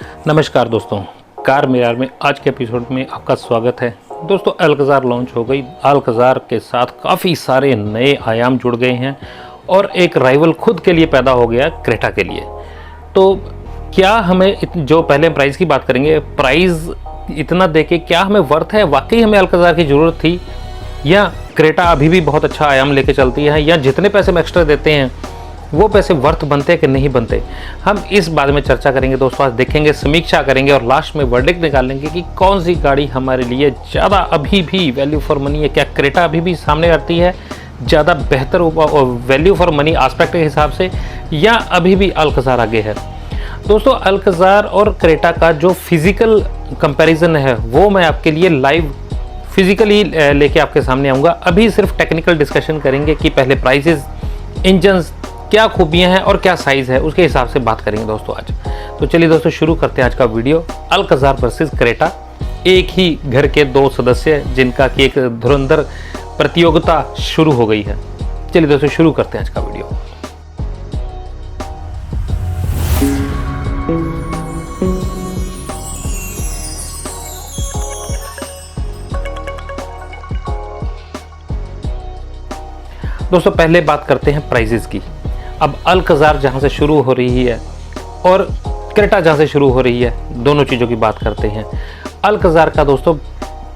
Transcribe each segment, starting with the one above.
नमस्कार दोस्तों, कार मेरार में आज के एपिसोड में आपका स्वागत है। दोस्तों, अल्कज़ार लॉन्च हो गई। अल्कज़ार के साथ काफ़ी सारे नए आयाम जुड़ गए हैं और एक राइवल खुद के लिए पैदा हो गया क्रेटा के लिए। तो क्या हमें जो पहले प्राइस की बात करेंगे, प्राइस इतना देके क्या हमें वर्थ है? वाकई हमें अल्कज़ार की ज़रूरत थी या क्रेटा अभी भी बहुत अच्छा आयाम लेके चलती है, या जितने पैसे हम एक्स्ट्रा देते हैं वो पैसे वर्थ बनते हैं कि नहीं बनते? हम इस बारे में चर्चा करेंगे दोस्तों। आज देखेंगे, समीक्षा करेंगे और लास्ट में वर्डिक्ट निकालेंगे कि कौन सी गाड़ी हमारे लिए ज़्यादा अभी भी वैल्यू फॉर मनी है। क्या क्रेटा अभी भी सामने आती है ज़्यादा बेहतर वैल्यू फॉर मनी एस्पेक्ट के हिसाब से, या अभी भी अल्कज़ार आगे है? दोस्तों, अल्कज़ार और क्रेटा का जो फिज़िकल कंपैरिजन है वो मैं आपके लिए लाइव फिज़िकली लेके आपके सामने आऊँगा। अभी सिर्फ टेक्निकल डिस्कशन करेंगे कि पहले प्राइसेस, इंजन्स, क्या खूबियां हैं और क्या साइज़ है, उसके हिसाब से बात करेंगे दोस्तों आज। तो चलिए दोस्तों, शुरू करते हैं आज का वीडियो। अल्कज़ार वर्सेस क्रेटा, एक ही घर के दो सदस्य जिनका कि एक धुरंधर प्रतियोगिता शुरू हो गई है। चलिए दोस्तों, शुरू करते हैं आज का वीडियो। दोस्तों, पहले बात करते हैं प्राइजेस की। अब अल्कज़ार जहाँ से शुरू हो रही है और क्रेटा जहाँ से शुरू हो रही है, दोनों चीज़ों की बात करते हैं। अल्कज़ार का दोस्तों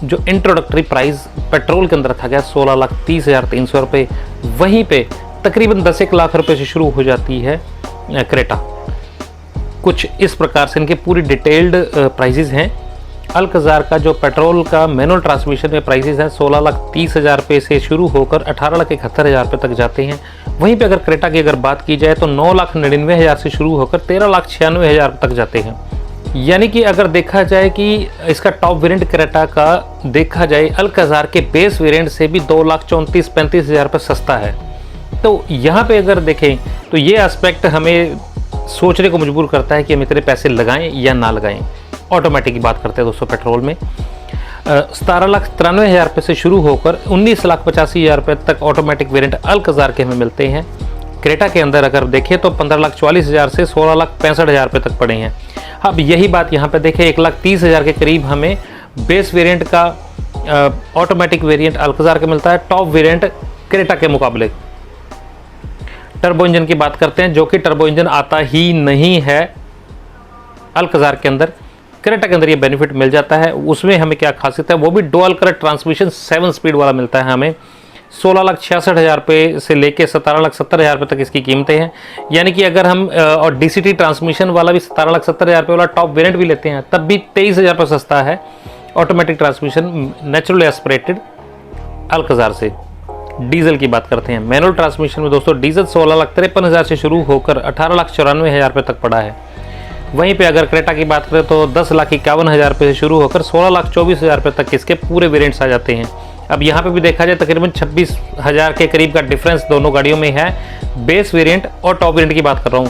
जो इंट्रोडक्टरी प्राइस पेट्रोल के अंदर रखा गया 16,30,300 रुपये, वहीं पे तकरीबन 10 लाख रुपए से शुरू हो जाती है क्रेटा। कुछ इस प्रकार से इनके पूरी डिटेल्ड प्राइजेज़ हैं। अल्कज़ार का जो पेट्रोल का मैनुअल ट्रांसमिशन में प्राइसेस हैं 16,30,000 रुपये से शुरू होकर 18,71,000 रुपये तक जाते हैं। वहीं पे अगर क्रेटा की अगर बात की जाए तो 9,99,000 से शुरू होकर 13,96,000 तक जाते हैं। यानी कि अगर देखा जाए कि इसका टॉप वेरिएंट क्रेटा का देखा जाए अल्कज़ार के बेस वेरिएंट से भी 2,34,35,000 रुपये सस्ता है। तो यहाँ पे अगर देखें तो ये एस्पेक्ट हमें सोचने को मजबूर करता है कि हम इतने पैसे लगाएं या ना लगाएं। ऑटोमेटिक की बात करते हैं दोस्तों, पेट्रोल में 17,93,000 रुपये से शुरू होकर 19,85,000 रुपये तक ऑटोमेटिक वेरिएंट अल्कज़ार के हमें मिलते हैं। क्रेटा के अंदर अगर देखें तो 15,44,000 से 16,65,000 रुपये तक पड़े हैं। अब यही बात यहाँ पे देखें, 1,30,000 के करीब हमें बेस वेरिएंट का ऑटोमेटिक वेरिएंट अल्कज़ार का मिलता है, टॉप वेरिएंट क्रेटा के मुकाबले। टर्बो इंजन की बात करते हैं, जो कि टर्बो इंजन आता ही नहीं है अल्कज़ार के अंदर। क्रेटा के अंदर ये बेनिफिट मिल जाता है। उसमें हमें क्या खासियत है, वो भी डुअल करंट ट्रांसमिशन 7 स्पीड वाला मिलता है हमें। 16,66,000 रुपये से लेके 17,70,000 रुपये तक इसकी कीमतें हैं। यानी कि अगर हम और डीसीटी ट्रांसमिशन वाला भी 17,70,000 रुपये वाला टॉप वेरिएंट भी लेते हैं तब भी 23,000 रुपये सस्ता है automatic transmission naturally aspirated Alcazar से। डीजल की बात करते हैं, मैनुअल ट्रांसमिशन में दोस्तों डीजल 16,53,000 से शुरू होकर 18,94,000 रुपये तक पड़ा है। वहीं पे अगर क्रेटा की बात करें तो 10,51,000 रुपये से शुरू होकर 16,24,000 रुपये तक इसके पूरे वेरिएंट्स आ जाते हैं। अब यहाँ पे भी देखा जाए तकरीबन 26,000 के करीब का डिफरेंस दोनों गाड़ियों में है। बेस वेरिएंट और टॉप वेरिएंट की बात कर रहा हूँ।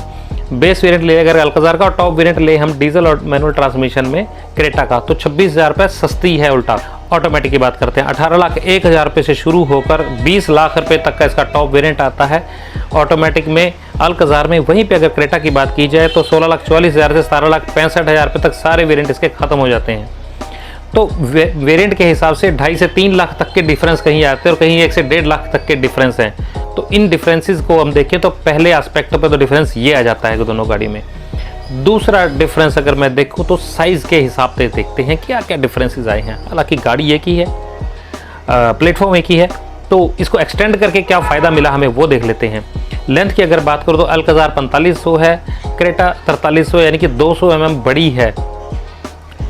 बेस वेरिएंट ले अगर अल्कज़ार का और टॉप वेरिएंट ले हम डीजल और मैनुअल ट्रांसमिशन में क्रेटा का, तो 26,000 रुपये सस्ती है उल्टा। ऑटोमेटिक की बात करते हैं, 18,01,000 रुपये से शुरू होकर 20 लाख रुपये तक का इसका टॉप वेरिएंट आता है ऑटोमेटिक में अल्कज़ार में। वहीं पे अगर क्रेटा की बात की जाए तो 16,44,000 से 17,65,000 रुपये तक सारे वेरिएंट इसके ख़त्म हो जाते हैं। तो वेरिएंट के हिसाब से 2.5 से 3 लाख तक के डिफरेंस कहीं आते हैं और कहीं 1 से 1.5 लाख तक के डिफरेंस हैं। तो इन डिफरेंसेस को हम देखें तो पहले एस्पेक्ट पर तो डिफरेंस ये आ जाता है दोनों गाड़ी में। दूसरा डिफरेंस अगर मैं देखूं तो साइज़ के हिसाब से देखते हैं क्या क्या डिफरेंसेस आए हैं। हालांकि गाड़ी एक ही है, प्लेटफॉर्म एक ही है, तो इसको एक्सटेंड करके क्या फ़ायदा मिला हमें वो देख लेते हैं। लेंथ की अगर बात करो तो अल्कज़ार 4500 है, क्रेटा 4300, यानी कि 200 mm बड़ी है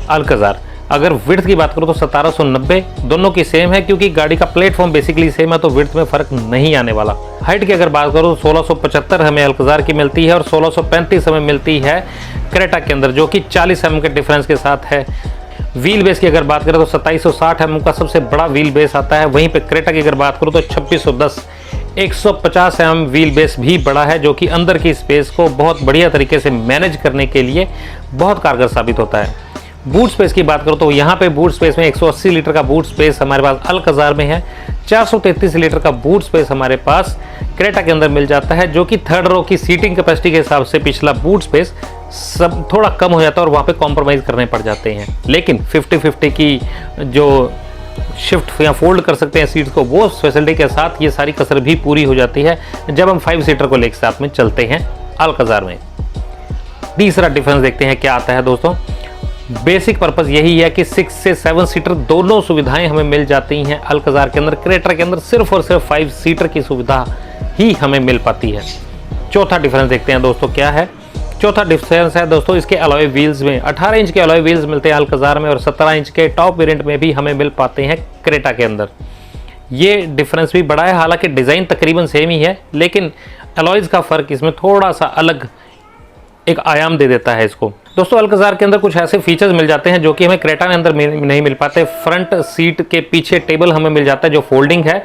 अल्कज़ार। अगर विड्थ की बात करो तो 1790, दोनों की सेम है क्योंकि गाड़ी का प्लेटफॉर्म बेसिकली सेम है, तो विड्थ में फ़र्क नहीं आने वाला। हाइट की अगर बात करो तो 1675 हमें अल्कज़ार की मिलती है और 1635 हमें मिलती है क्रेटा के अंदर, जो कि 40 mm के डिफरेंस के साथ है। व्हील बेस की अगर बात करें तो 2760 mm का सबसे बड़ा व्हील बेस आता है। वहीं पे क्रेटा की अगर बात करो तो 2610, 150 mm व्हील बेस भी बड़ा है, जो कि अंदर की स्पेस को बहुत बढ़िया तरीके से मैनेज करने के लिए बहुत कारगर साबित होता है। बूट स्पेस की बात करो तो यहाँ पे बूट स्पेस में 180 लीटर का बूट स्पेस हमारे पास अल्कज़ार में है। 433 लीटर का बूट स्पेस हमारे पास क्रेटा के अंदर मिल जाता है, जो कि थर्ड रो की सीटिंग कैपेसिटी के हिसाब से पिछला बूट स्पेस सब थोड़ा कम हो जाता है और वहाँ पे कॉम्प्रोमाइज़ करने पड़ जाते हैं। लेकिन 50-50 की जो शिफ्ट या फोल्ड कर सकते हैं सीट्स को, वो फैसिलिटी के साथ ये सारी कसर भी पूरी हो जाती है जब हम 5 सीटर को लेकर साथ में चलते हैं अल्काज़ार में। तीसरा डिफरेंस देखते हैं क्या आता है दोस्तों। बेसिक पर्पस यही है कि 6 से 7 सीटर दोनों सुविधाएं हमें मिल जाती हैं अल्काज़ार के अंदर। क्रेटा के अंदर सिर्फ और सिर्फ 5 सीटर की सुविधा ही हमें मिल पाती है। चौथा डिफरेंस देखते हैं दोस्तों क्या है। चौथा डिफरेंस है दोस्तों इसके अलॉय व्हील्स में। 18 इंच के अलॉय व्हील्स मिलते हैं अल्काज़ार में और 17 इंच के टॉप वेरिएंट में भी हमें मिल पाते हैं क्रेटा के अंदर। ये डिफरेंस भी बड़ा है, हालांकि डिज़ाइन तकरीबन सेम ही है, लेकिन अलॉयज़ का फ़र्क इसमें थोड़ा सा अलग एक आयाम दे देता है इसको। दोस्तों अल्काज़ार के अंदर कुछ ऐसे फीचर्स मिल जाते हैं जो कि हमें क्रेटा के अंदर नहीं मिल पाते। फ्रंट सीट के पीछे टेबल हमें मिल जाता है जो फोल्डिंग है।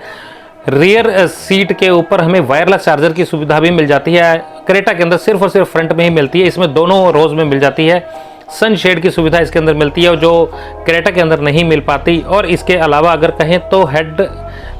रियर सीट के ऊपर हमें वायरलेस चार्जर की सुविधा भी मिल जाती है। क्रेटा के अंदर सिर्फ और सिर्फ फ्रंट में ही मिलती है, इसमें दोनों रोज में मिल जाती है। सनशेड की सुविधा इसके अंदर मिलती है जो क्रेटा के अंदर नहीं मिल पाती। और इसके अलावा अगर कहें तो हेड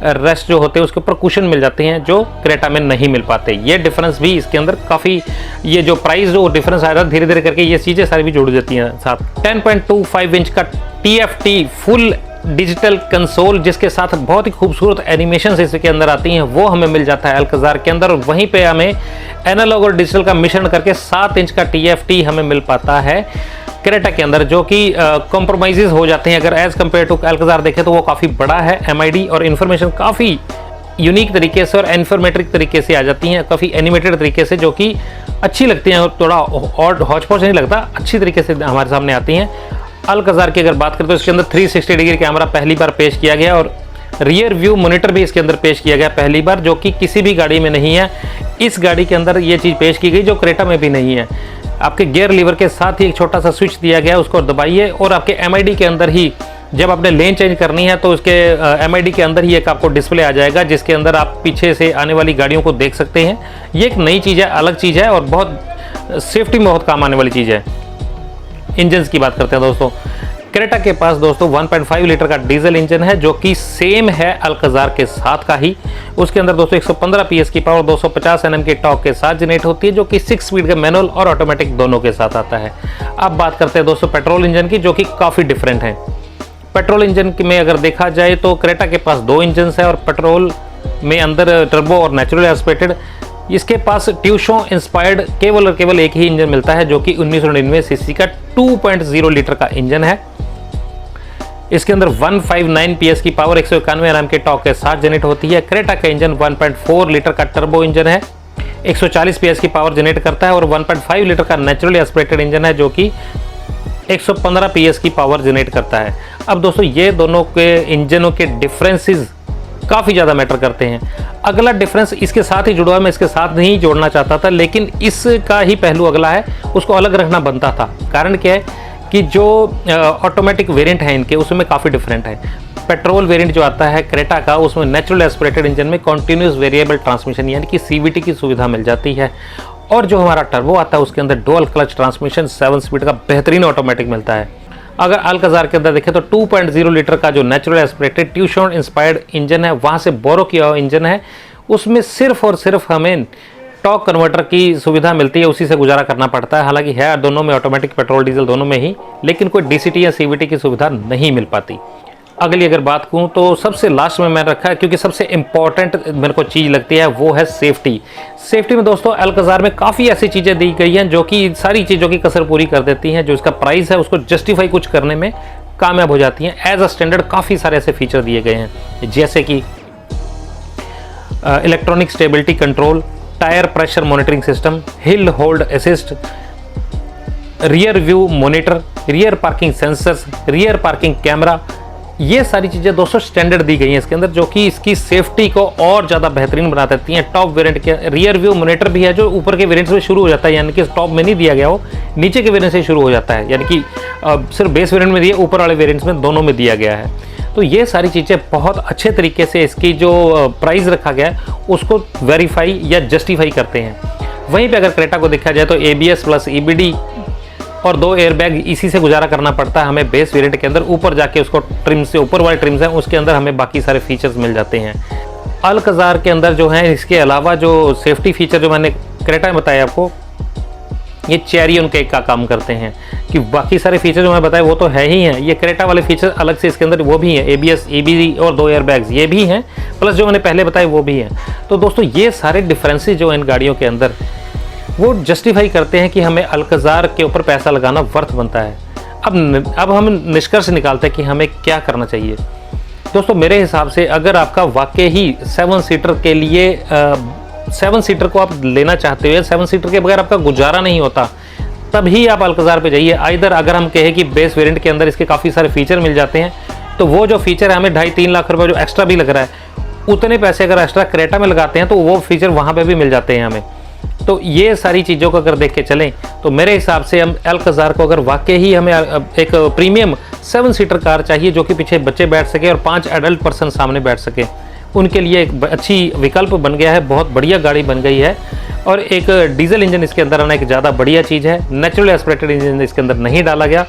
रेस्ट जो होते हैं उसके ऊपर कुशन मिल जाते हैं जो क्रेटा में नहीं मिल पाते। ये डिफरेंस भी इसके अंदर काफ़ी, ये जो प्राइस जो डिफरेंस आया था धीरे धीरे करके ये चीज़ें सारी भी जुड़ जाती हैं साथ। 10.25 इंच का TFT फुल डिजिटल कंसोल जिसके साथ बहुत ही खूबसूरत एनिमेशन इसके अंदर आती हैं वो हमें मिल जाता है अल्काज़ार के अंदर। और वहीं पे हमें एनालॉग और डिजिटल का मिश्रण करके 7 इंच का TFT हमें मिल पाता है क्रेटा के अंदर, जो कि कॉम्प्रोमाइज़ हो जाते हैं। अगर एज़ कम्पेयर टू अल्काज़ार देखें तो वो काफ़ी बड़ा है MID और इन्फॉर्मेशन काफ़ी यूनिक तरीके से और इन्फॉर्मेटिक तरीके से आ जाती हैं, काफ़ी एनिमेटेड तरीके से, जो कि अच्छी लगती हैं और थोड़ा और हौच-पौच नहीं लगता, अच्छी तरीके से हमारे सामने आती हैं। अल्काज़ार की अगर बात करें तो इसके अंदर 360 डिग्री कैमरा पहली बार पेश किया गया और रियर व्यू मॉनिटर भी इसके अंदर पेश किया गया पहली बार, जो कि किसी भी गाड़ी में नहीं है। इस गाड़ी के अंदर ये चीज़ पेश की गई जो क्रेटा में भी नहीं है। आपके गियर लीवर के साथ ही एक छोटा सा स्विच दिया गया है, उसको दबाइए और आपके MID के अंदर ही जब आपने लेन चेंज करनी है तो उसके MID के अंदर ही एक आपको डिस्प्ले आ जाएगा जिसके अंदर आप पीछे से आने वाली गाड़ियों को देख सकते हैं। ये एक नई चीज़ है, अलग चीज़ है और बहुत सेफ्टी में बहुत काम आने वाली चीज़ है। इंजन की बात करते हैं दोस्तों। क्रेटा के पास दोस्तों 1.5 लीटर का डीजल इंजन है जो कि सेम है अल्काज़ार के साथ का ही। उसके अंदर दोस्तों 115 PS की पावर 250 Nm के टॉर्क के साथ जनरेट होती है, जो कि 6 स्पीड का मैनुअल और ऑटोमेटिक दोनों के साथ आता है। अब बात करते हैं दोस्तों पेट्रोल इंजन की, जो कि काफ़ी डिफरेंट है। पेट्रोल इंजन में अगर देखा जाए तो क्रेटा के पास 2 इंजन है और पेट्रोल में अंदर टर्बो और नेचुरली एस्पिरेटेड। इसके पास ट्यूशो इंस्पायर्ड केवल और केवल एक ही इंजन मिलता है जो कि 1999 सीसी का 2.0 लीटर का इंजन है। इसके अंदर 159 PS की पावर 191 Nm के टॉर्क के साथ जनरेट होती है। क्रेटा का इंजन 1.4 लीटर का टर्बो इंजन है, 140 PS की पावर जनरेट करता है और 1.5 लीटर का नेचुरली एस्पिरेटेड इंजन है जो कि 115 PS की पावर जनरेट करता है। अब दोस्तों ये दोनों के इंजनों के डिफरेंसेस काफ़ी ज़्यादा मैटर करते हैं। अगला डिफरेंस इसके साथ ही जुड़ा है, मैं इसके साथ नहीं जोड़ना चाहता था, लेकिन इसका ही पहलू अगला है, उसको अलग रखना बनता था। कारण क्या है कि जो ऑटोमेटिक वेरिएंट है इनके उसमें काफ़ी डिफरेंट है। पेट्रोल वेरिएंट जो आता है क्रेटा का उसमें नेचुरल एस्पिरेटेड इंजन में कॉन्टिन्यूस वेरिएबल ट्रांसमिशन यानी कि CVT की सुविधा मिल जाती है। और जो हमारा टर्बो आता है उसके अंदर डुअल क्लच ट्रांसमिशन 7 स्पीड का बेहतरीन ऑटोमेटिक मिलता है। अगर अल्काज़ार के अंदर देखें तो 2.0 लीटर का जो natural aspirated tuition inspired engine है, वहाँ से बोरो किया हुआ इंजन है, उसमें सिर्फ और सिर्फ हमें टॉर्क कन्वर्टर की सुविधा मिलती है, उसी से गुजारा करना पड़ता है। हालांकि है दोनों में ऑटोमेटिक पेट्रोल डीजल दोनों में ही, लेकिन कोई DCT या CVT की सुविधा नहीं मिल पाती। अगली अगर बात करूँ तो सबसे लास्ट में मैं रखा है क्योंकि सबसे इंपॉर्टेंट मेरे को चीज़ लगती है वो है सेफ्टी। सेफ्टी में दोस्तों अल्काज़ार में काफ़ी ऐसी चीज़ें दी गई हैं जो कि सारी चीज़ों की कसर पूरी कर देती हैं। जो इसका प्राइस है उसको जस्टिफाई कुछ करने में कामयाब हो जाती हैं। एज अ स्टैंडर्ड काफ़ी सारे ऐसे फीचर दिए गए हैं जैसे कि electronic stability control, tyre pressure monitoring system, hill hold assist, rear view monitor, rear parking sensors, rear parking camera. ये सारी चीज़ें दोस्तों स्टैंडर्ड दी गई हैं इसके अंदर, जो कि इसकी सेफ्टी को और ज़्यादा बेहतरीन बना देती हैं। टॉप वेरिएंट के रियर व्यू मॉनिटर भी है जो ऊपर के वेरिएंट्स में शुरू हो जाता है, यानी कि टॉप में नहीं दिया गया हो, नीचे के वेरिएंट से शुरू हो जाता है, यानी कि सिर्फ बेस वेरिएंट में दिया, ऊपर वाले वेरिएंट्स में दोनों में दिया गया है। तो ये सारी चीज़ें बहुत अच्छे तरीके से इसकी जो प्राइस रखा गया है उसको वेरीफाई या जस्टिफाई करते हैं। वहीं पे अगर क्रेटा को देखा जाए तो ABS प्लस EBD और 2 एयरबैग इसी से गुजारा करना पड़ता है हमें बेस वेरिएंट के अंदर। ऊपर जाके उसको ट्रिम से ऊपर वाले ट्रिम्स हैं उसके अंदर हमें बाकी सारे फीचर्स मिल जाते हैं। अल्कज़ार के अंदर जो है इसके अलावा जो सेफ्टी फीचर जो मैंने क्रेटा में बताया आपको, ये चेरी उनके का काम करते हैं कि बाकी सारे फीचर जो मैं बताया वो तो है ही हैं, ये क्रेटा वाले फीचर अलग से इसके अंदर वो भी हैं, ABS, EBD और 2 एयरबैग्स ये भी हैं, प्लस जो मैंने पहले बताया वो भी हैं। तो दोस्तों ये सारे डिफरेंसेस जो इन गाड़ियों के अंदर वो जस्टिफाई करते हैं कि हमें अल्कज़ार के ऊपर पैसा लगाना वर्थ बनता है। अब हम निष्कर्ष निकालते हैं कि हमें क्या करना चाहिए। दोस्तों मेरे हिसाब से अगर आपका वाकई ही 7 सीटर के लिए 7 सीटर को आप लेना चाहते हो, 7 सीटर के बगैर आपका गुजारा नहीं होता, तभी आप अल्कज़ार पे जाइए। आइदर अगर हम कहें कि बेस वेरिएंट के अंदर इसके काफ़ी सारे फीचर मिल जाते हैं, तो वो जो फीचर है हमें 2.5-3 लाख रुपए जो एक्स्ट्रा भी लग रहा है, उतने पैसे अगर एक्स्ट्रा क्रेटा में लगाते हैं तो वो फीचर वहाँ पे भी मिल जाते हैं हमें। तो ये सारी चीज़ों को अगर देख के चलें तो मेरे हिसाब से हम अल्कज़ार को अगर वाकई ही हमें एक प्रीमियम 7 सीटर कार चाहिए जो कि पीछे बच्चे बैठ सके और 5 एडल्ट पर्सन सामने बैठ सके, उनके लिए एक अच्छी विकल्प बन गया है, बहुत बढ़िया गाड़ी बन गई है। और एक डीजल इंजन इसके अंदर आना एक ज़्यादा बढ़िया चीज़ है, नेचुरल एस्पिरेटेड इंजन इसके अंदर नहीं डाला गया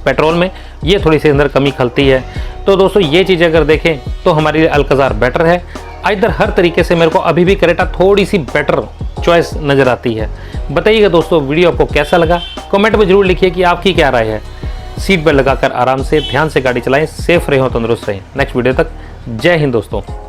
पेट्रोल में, ये थोड़ी सी अंदर कमी खलती है। तो दोस्तों ये चीज़ अगर देखें तो हमारे लिए अल्कज़ार बेटर है। इधर हर तरीके से मेरे को अभी भी क्रेटा थोड़ी सी बेटर चॉइस नज़र आती है। बताइएगा दोस्तों वीडियो आपको कैसा लगा, कमेंट में जरूर लिखिए कि आपकी क्या राय है। सीट बेल्ट लगाकर आराम से ध्यान से गाड़ी चलाएं, सेफ रहें, तंदुरुस्त रहें। नेक्स्ट वीडियो तक जय हिंद दोस्तों।